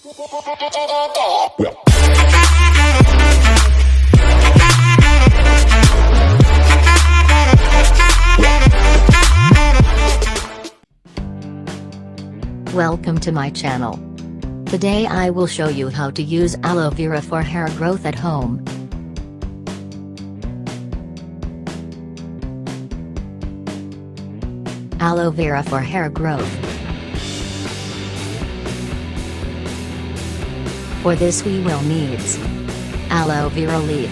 Welcome to my channel. Today I will show you how to use aloe vera for hair growth at home. Aloe vera for hair growth. For this we will need aloe vera leaf,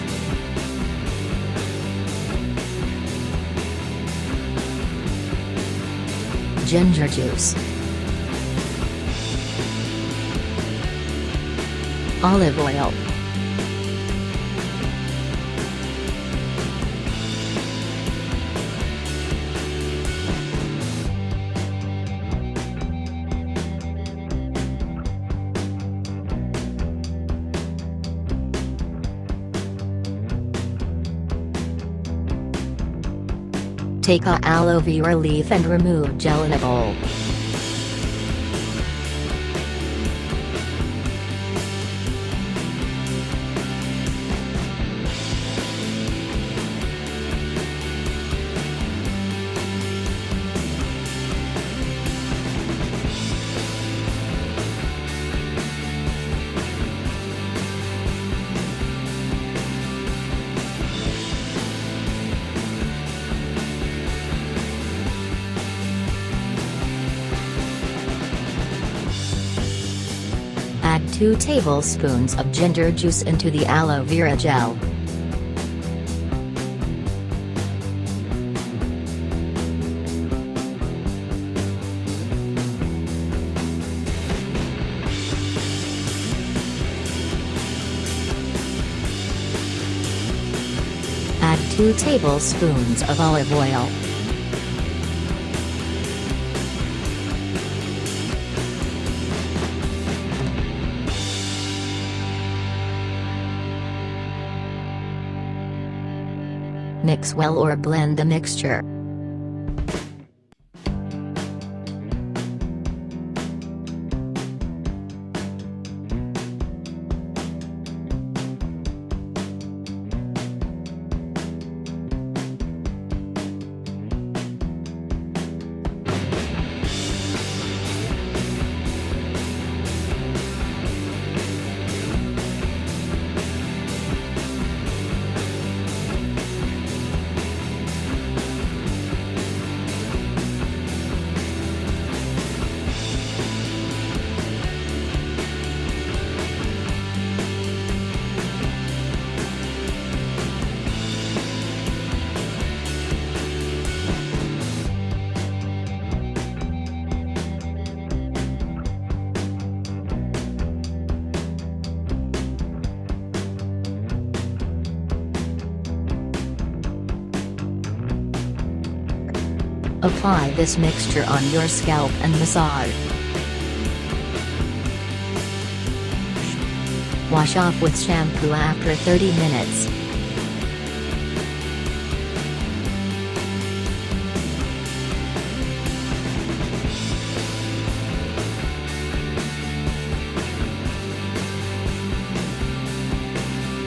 ginger juice, olive oil, take a aloe vera leaf and remove gel in a bowl. Add 2 tablespoons of ginger juice into the aloe vera gel. Add 2 tablespoons of olive oil. Mix well or blend the mixture. Apply this mixture on your scalp and massage. Wash off with shampoo after 30 minutes.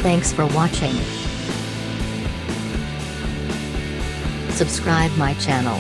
Thanks for watching. Subscribe my channel.